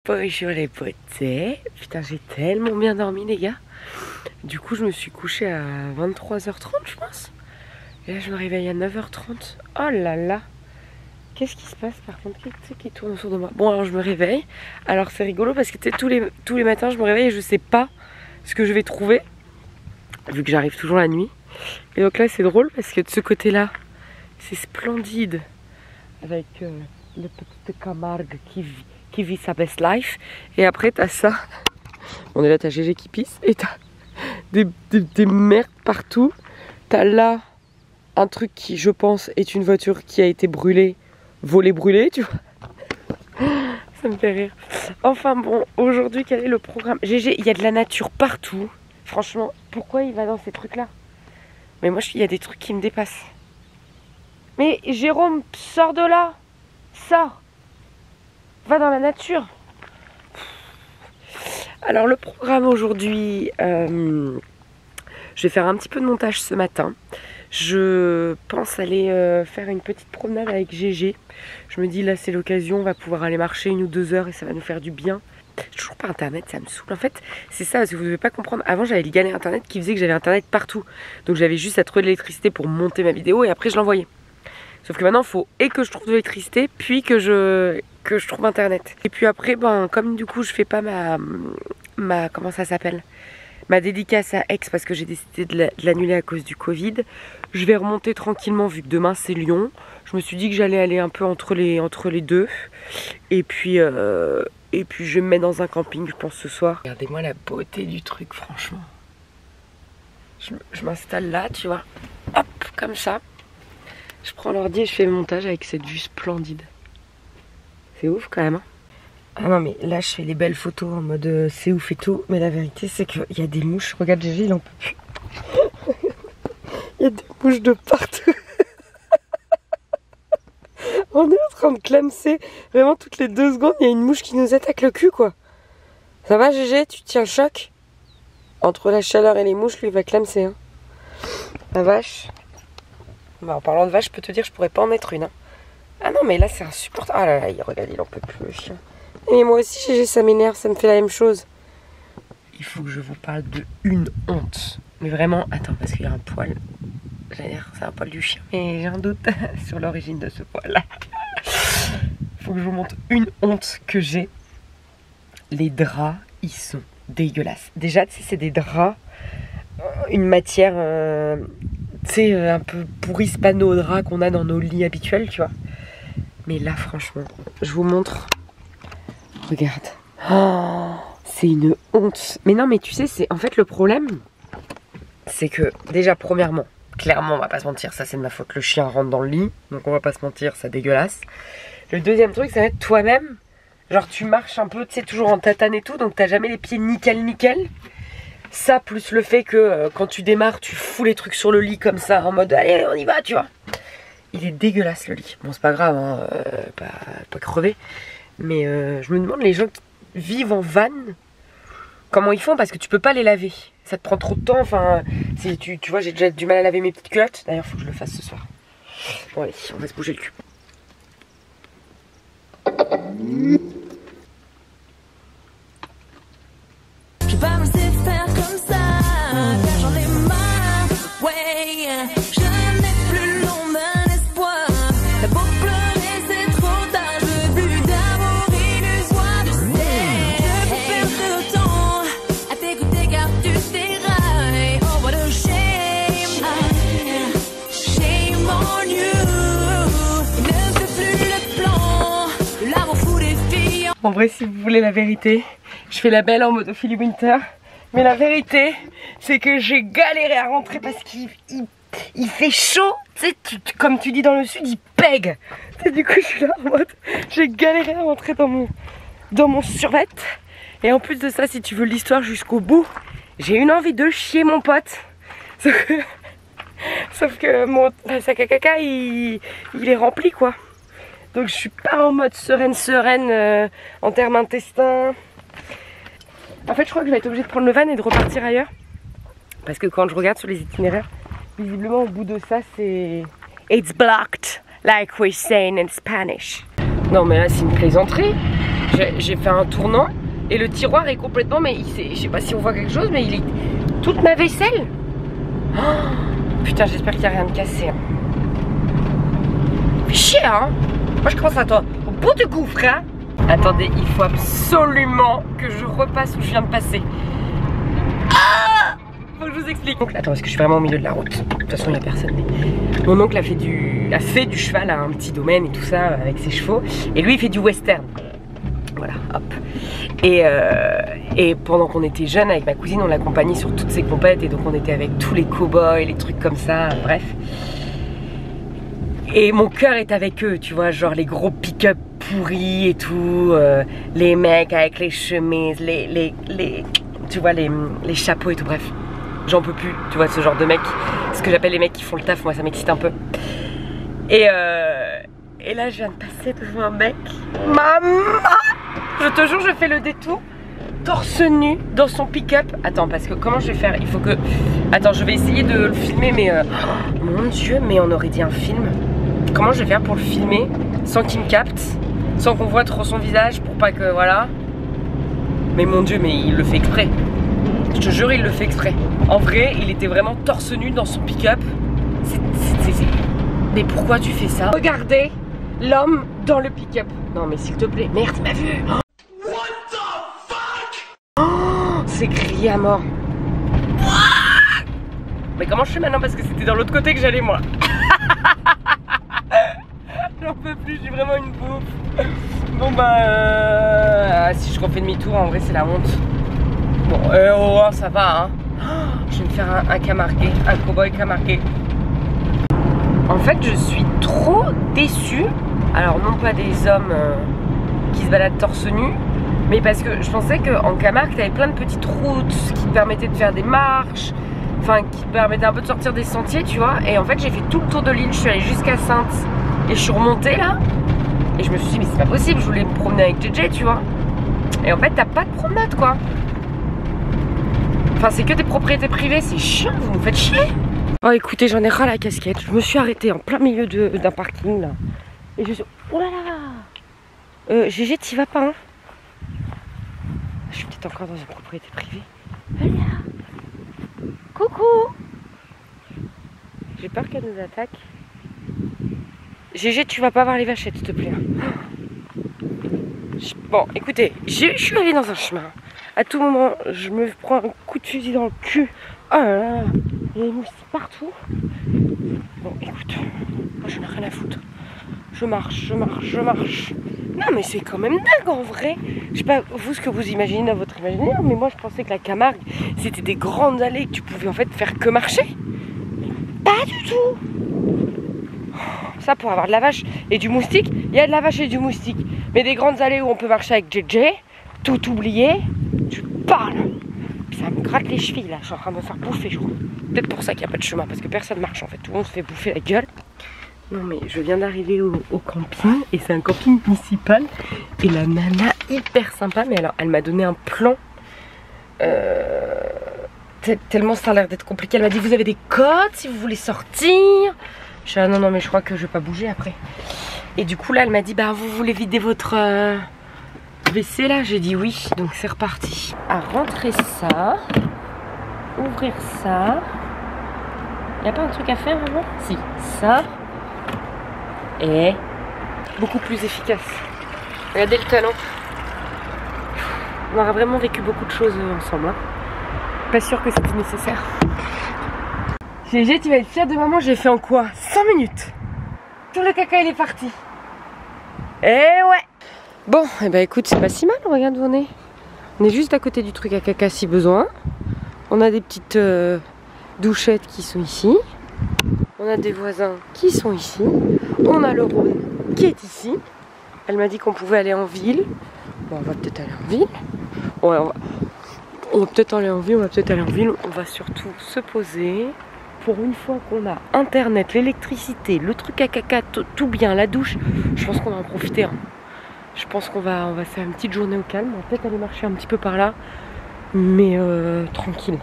Bonjour les potes, putain j'ai tellement bien dormi les gars. Du coup je me suis couchée à 23h30 je pense. Et là je me réveille à 9h30. Oh là là. Qu'est-ce qui se passe par contre? Qu'est-ce qui tourne autour de moi? Bon alors je me réveille. Alors c'est rigolo parce que tous les matins je me réveille et je sais pas ce que je vais trouver. Vu que j'arrive toujours la nuit. Et donc là c'est drôle parce que de ce côté là c'est splendide. Avec le petit Camargue qui vit sa best life. Et après t'as ça. On est là, t'as Gégé qui pisse. Et t'as des merdes partout. T'as là un truc qui je pense est une voiture qui a été brûlée. Volée brûlée tu vois. Ça me fait rire. Enfin bon, aujourd'hui quel est le programme? Gégé, il y a de la nature partout. Franchement, pourquoi il va dans ces trucs là? Mais moi il y a des trucs qui me dépassent. Mais Jérôme, sors de là. Sors. Va dans la nature. Alors le programme aujourd'hui, je vais faire un petit peu de montage ce matin. Je pense aller faire une petite promenade avec Gégé. Je me dis là c'est l'occasion, on va pouvoir aller marcher 1 ou 2 heures et ça va nous faire du bien. J'ai toujours pas internet, ça me saoule. En fait c'est ça, parce que vous devez pas comprendre. Avant j'avais les galères internet qui faisaient que j'avais internet partout. Donc j'avais juste à trouver de l'électricité pour monter ma vidéo et après je l'envoyais. Sauf que maintenant il faut et que je trouve de l'électricité puis que je trouve internet. Et puis après ben comme du coup je fais pas ma comment ça s'appelle, ma dédicace à Aix parce que j'ai décidé de l'annuler à cause du Covid, je vais remonter tranquillement vu que demain c'est Lyon. Je me suis dit que j'allais aller un peu entre les deux et puis je vais me mettre dans un camping je pense ce soir. Regardez-moi la beauté du truc franchement. Je m'installe là tu vois, hop comme ça. Je prends l'ordi et je fais le montage avec cette vue splendide. C'est ouf quand même hein. Ah non mais là je fais les belles photos en mode c'est ouf et tout. Mais la vérité c'est qu'il y a des mouches. Regarde Gégé il en peut plus. Il y a des mouches de partout. On est en train de clamser. Vraiment toutes les 2 secondes il y a une mouche qui nous attaque le cul quoi. Ça va Gégé? Tu tiens le choc? Entre la chaleur et les mouches lui il va clamser hein. La vache. Bah, en parlant de vache, je peux te dire que je pourrais pas en mettre une. Hein. Ah non, mais là c'est insupportable. Ah là là, regarde, il en peut plus le chien. Et moi aussi, Gégé, ça m'énerve, ça me fait la même chose. Il faut que je vous parle de une honte. Mais vraiment, attends, parce qu'il y a un poil. J'allais dire, c'est un poil du chien, mais j'ai un doute sur l'origine de ce poil-là. Il faut que je vous montre une honte que j'ai. Les draps, ils sont dégueulasses. Déjà, tu sais, c'est des draps, une matière. Tu sais, un peu pourri spano drap qu'on a dans nos lits habituels, tu vois. Mais là, franchement, je vous montre. Regarde. Oh, c'est une honte. Mais non, mais tu sais, c'est en fait le problème, c'est que déjà, premièrement, clairement, on va pas se mentir, ça c'est de ma faute. Le chien rentre dans le lit, donc on va pas se mentir, ça dégueulasse. Le deuxième truc, ça va être toi-même. Genre, tu marches un peu, tu sais, toujours en tatane et tout, donc t'as jamais les pieds nickel. Ça plus le fait que quand tu démarres tu fous les trucs sur le lit comme ça en mode allez on y va tu vois. Il est dégueulasse le lit. Bon c'est pas grave hein, pas crever. Mais je me demande les gens qui vivent en van comment ils font parce que tu peux pas les laver. Ça te prend trop de temps. Enfin tu vois j'ai déjà du mal à laver mes petites culottes. D'ailleurs faut que je le fasse ce soir. Bon allez on va se bouger le cul. Je vais pas me laisser faire comme ça, car j'en ai marre, ouais. Je n'ai plus long d'un espoir. T'as beau pleurer, c'est trop tard. Je veux plus d'amour illusoire, tu sais. Je peux perdre le temps à t'écouter car tu t'érailles. Oh, what a shame, shame on you. Il ne fait plus le plan, l'amour fou des filles. En vrai si vous voulez la vérité, je fais la belle en mode Ophélie Winter. Mais la vérité, c'est que j'ai galéré à rentrer parce qu'il fait chaud. Tu sais, comme tu dis dans le sud, il pègue. Du coup, je suis là en mode, j'ai galéré à rentrer dans mon survêt. Et en plus de ça, si tu veux l'histoire jusqu'au bout, j'ai une envie de chier mon pote. Sauf que mon sac à caca il est rempli quoi. Donc je suis pas en mode sereine en termes intestins. En fait je crois que je vais être obligée de prendre le van et de repartir ailleurs. Parce que quand je regarde sur les itinéraires, visiblement au bout de ça c'est it's blocked like we're saying in Spanish. Non mais là c'est une plaisanterie. J'ai fait un tournant et le tiroir est complètement, mais je sais pas si on voit quelque chose, mais il est toute ma vaisselle. Oh, putain j'espère qu'il n'y a rien de cassé. Hein. Fais chier hein. Moi je commence à toi au bout du gouffre hein. Attendez, il faut absolument que je repasse où je viens de passer. Ah, faut que je vous explique. Donc, attends, est-ce que je suis vraiment au milieu de la route? De toute façon il n'y a personne. Mais... Mon oncle a fait du cheval à un petit domaine et tout ça avec ses chevaux. Et lui il fait du western. Voilà, hop. Et pendant qu'on était jeunes avec ma cousine, on l'accompagnait sur toutes ses compètes. Et donc on était avec tous les cow-boys, les trucs comme ça, bref. Et mon cœur est avec eux, tu vois, genre les gros pick-up pourris et tout, les mecs avec les chemises, tu vois, les chapeaux et tout, bref. J'en peux plus, tu vois, ce genre de mecs. Ce que j'appelle les mecs qui font le taf, moi ça m'excite un peu. Et là je viens de passer devant un mec. Maman! Je te jure, je fais le détour, torse nu, dans son pick-up. Attends, parce que comment je vais faire? Il faut que... Attends, je vais essayer de le filmer, mais... Mon Dieu, mais on aurait dit un film. Comment je vais faire pour le filmer sans qu'il me capte, sans qu'on voit trop son visage, pour pas que... Voilà. Mais mon Dieu, mais il le fait exprès. Je te jure, il le fait exprès. En vrai, il était vraiment torse nu dans son pick-up. Mais pourquoi tu fais ça? Regardez l'homme dans le pick-up. Non mais s'il te plaît, merde, il m'a vu. C'est grillé à mort. Mais comment je fais maintenant? Parce que c'était dans l'autre côté que j'allais moi. J'en peux plus, j'ai vraiment une bouffe. Bon bah si je refais demi-tour, en vrai c'est la honte. Bon ça va hein. Je vais me faire un camarguais, un cow-boy camarguais. En fait je suis trop déçue. Alors non pas des hommes qui se baladent torse nu, mais parce que je pensais qu'en Camargue t'avais plein de petites routes qui te permettaient de faire des marches, enfin qui te permettaient un peu de sortir des sentiers tu vois. Et en fait j'ai fait tout le tour de l'île, je suis allée jusqu'à Sainte et je suis remontée là. Et je me suis dit mais c'est pas possible, je voulais me promener avec JJ tu vois. Et en fait t'as pas de promenade quoi. Enfin c'est que des propriétés privées, c'est chiant, vous nous faites chier. Oh écoutez, j'en ai ras la casquette, je me suis arrêtée en plein milieu d'un parking là. Et je suis... Oh là là GG, t'y vas pas hein? Je suis peut-être encore dans une propriété privée. Allez là. Coucou. J'ai peur qu'elle nous attaque. GG, tu vas pas voir les vachettes s'il te plaît. Bon écoutez, je suis allée dans un chemin. À tout moment je me prends un coup de fusil dans le cul. Oh là là, il y a des moustiques partout. Bon écoute, moi j'en ai rien à foutre. Je marche. Non mais c'est quand même dingue en vrai. Je sais pas vous ce que vous imaginez dans votre imaginaire, mais moi je pensais que la Camargue c'était des grandes allées que tu pouvais en fait faire que marcher. Pas du tout. Ça pour avoir de la vache et du moustique, il y a de la vache et du moustique. Mais des grandes allées où on peut marcher avec JJ, tout oublié, tu parles. Puis ça me gratte les chevilles là, je suis en train de me faire bouffer je crois. Peut-être pour ça qu'il n'y a pas de chemin, parce que personne marche en fait, tout le monde se fait bouffer la gueule. Non mais je viens d'arriver au camping et c'est un camping municipal et la nana hyper sympa, mais alors elle m'a donné un plan tellement ça a l'air d'être compliqué. Elle m'a dit vous avez des codes si vous voulez sortir. Je suis non mais je crois que je vais pas bouger après. Et du coup là elle m'a dit bah vous voulez vider votre WC là? J'ai dit oui, donc c'est reparti. À rentrer ça, ouvrir ça. Y a pas un truc à faire vraiment? Si, ça. Et beaucoup plus efficace. Regardez le talent. On aura vraiment vécu beaucoup de choses ensemble hein. Pas sûr que c'était nécessaire. GG, tu vas être fière de maman, j'ai fait en quoi? 100 minutes. Tout le caca il est parti. Et ouais. Bon, et bah écoute, c'est pas si mal, regarde où on est. On est juste à côté du truc à caca si besoin. On a des petites douchettes qui sont ici. On a des voisins qui sont ici. On a le Rhône qui est ici. Elle m'a dit qu'on pouvait aller en ville. Bon, on va peut-être aller en ville. Ouais, On va peut-être aller en ville, on va peut-être aller en ville. On va surtout se poser. Pour une fois qu'on a internet, l'électricité, le truc à caca, tout bien, la douche, je pense qu'on va en profiter. Hein. Je pense qu'on va faire une petite journée au calme. On va peut-être aller marcher un petit peu par là. Mais tranquille.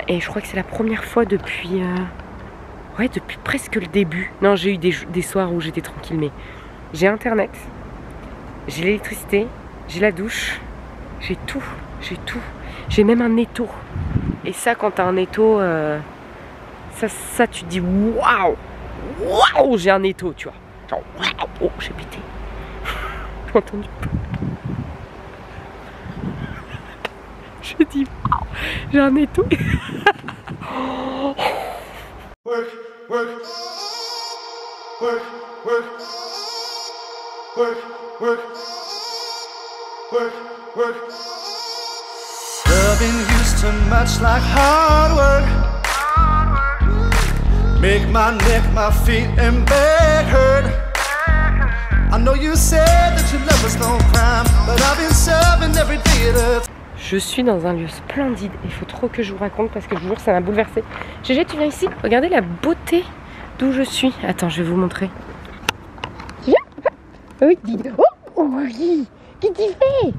Et je crois que c'est la première fois depuis... Ouais, depuis presque le début. Non, j'ai eu des soirs où j'étais tranquille, mais j'ai internet, j'ai l'électricité, j'ai la douche, j'ai tout. J'ai même un étau. Et ça, quand t'as un étau, ça tu te dis waouh, j'ai un étau, tu vois. Genre waouh, oh, j'ai pété. J'ai entendu. J'ai dit waouh, j'ai un étau. Work, work, work, work, work, work, work, work. Loving used to much like hard work. Make my neck, my feet and back hurt. I know you said that your lovers don't crime, but I've been serving every day to... Je suis dans un lieu splendide. Il faut trop que je vous raconte parce que je vous jure ça m'a bouleversée. Gégé, tu viens ici? Regardez la beauté d'où je suis. Attends, je vais vous montrer. Oui, oui. Qu'est-ce que tu fais?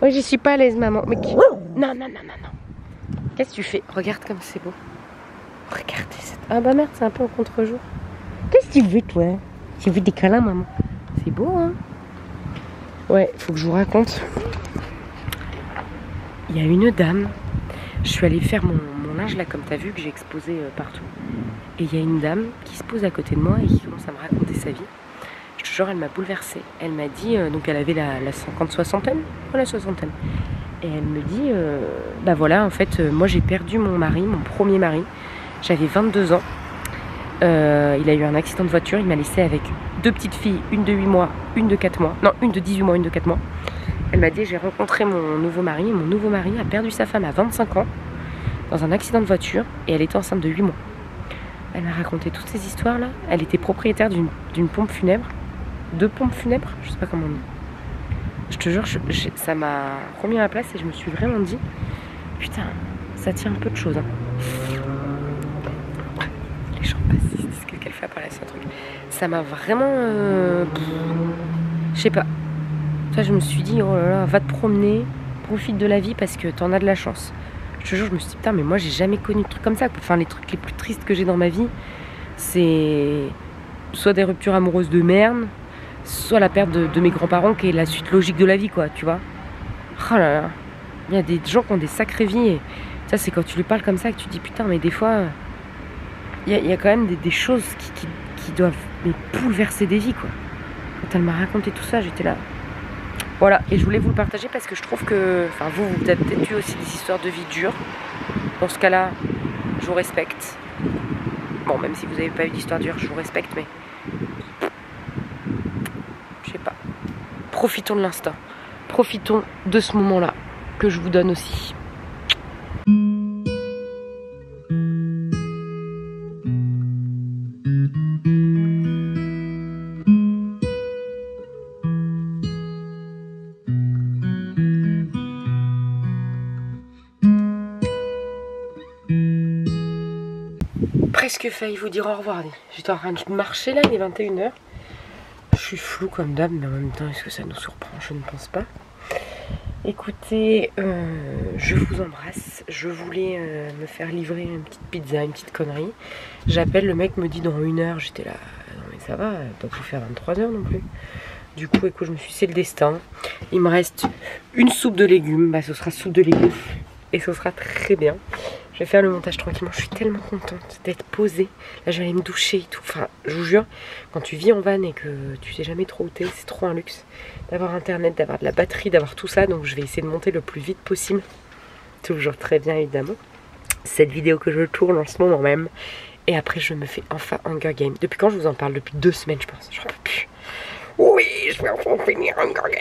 Oui, je suis pas à l'aise, maman. Mais non. Qu'est-ce que tu fais? Regarde comme c'est beau. Regardez cette... Ah bah merde, c'est un peu au contre-jour. Qu'est-ce que tu veux, toi? Tu veux des câlins, maman? C'est beau, hein? Ouais, faut que je vous raconte. Il y a une dame, je suis allée faire mon linge là comme tu as vu que j'ai exposé partout. Et il y a une dame qui se pose à côté de moi et qui commence à me raconter sa vie. Je te jure, elle m'a bouleversée. Elle m'a dit, donc elle avait la 50-soixantaine, la soixantaine. Et elle me dit, bah voilà, en fait, moi j'ai perdu mon mari, mon premier mari. J'avais 22 ans. Il a eu un accident de voiture, il m'a laissé avec 2 petites filles, une de 8 mois, une de 4 mois. Non, une de 18 mois, une de 4 mois. Elle m'a dit, j'ai rencontré mon nouveau mari et mon nouveau mari a perdu sa femme à 25 ans dans un accident de voiture et elle était enceinte de 8 mois. Elle m'a raconté toutes ces histoires là. Elle était propriétaire d'une pompe funèbre, 2 pompes funèbres, je sais pas comment on dit. Je te jure, ça m'a remis à la place et je me suis vraiment dit, putain, ça tient un peu de choses. Hein. Les gens passent, ils disent que quelqu'un fait apparaître un truc. Ça m'a vraiment... je sais pas. Ça, je me suis dit, oh là là, va te promener, profite de la vie parce que t'en as de la chance. Je te jure, je me suis dit, putain, mais moi j'ai jamais connu de trucs comme ça. Enfin, les trucs les plus tristes que j'ai dans ma vie, c'est soit des ruptures amoureuses de merde, soit la perte de mes grands-parents qui est la suite logique de la vie, quoi, tu vois. Oh là là, il y a des gens qui ont des sacrées vies et ça, c'est quand tu lui parles comme ça que tu te dis, putain, mais des fois, il y a quand même des choses qui doivent bouleverser des vies, quoi. Quand elle m'a raconté tout ça, j'étais là. Voilà, et je voulais vous le partager parce que je trouve que, enfin vous avez peut-être eu aussi des histoires de vie dures. Dans ce cas-là, je vous respecte. Bon, même si vous n'avez pas eu d'histoire dure, je vous respecte, mais... Je sais pas. Profitons de l'instant. Profitons de ce moment-là que je vous donne aussi. Presque failli vous dire au revoir. J'étais en train de marcher là, il est 21h. Je suis floue comme d'hab, mais en même temps, est-ce que ça nous surprend? Je ne pense pas. Écoutez, je vous embrasse. Je voulais me faire livrer une petite pizza, une petite connerie. J'appelle, le mec me dit dans 1 heure. J'étais là, non mais ça va, pas plus faire 23h non plus. Du coup, écoute, je me suis dit, c'est le destin. Il me reste une soupe de légumes. Bah, ce sera soupe de légumes. Et ce sera très bien. Je vais faire le montage tranquillement. Je suis tellement contente d'être posée. Là, je vais aller me doucher et tout. Enfin, je vous jure, quand tu vis en van et que tu sais jamais trop où t'es, c'est trop un luxe. D'avoir internet, d'avoir de la batterie, d'avoir tout ça. Donc, je vais essayer de monter le plus vite possible. Toujours très bien, évidemment. Cette vidéo que je tourne en ce moment même. Et après, je me fais enfin Hunger Games. Depuis quand je vous en parle? Depuis 2 semaines, je pense. J'en peux plus. Oui, je vais enfin finir Hunger Games.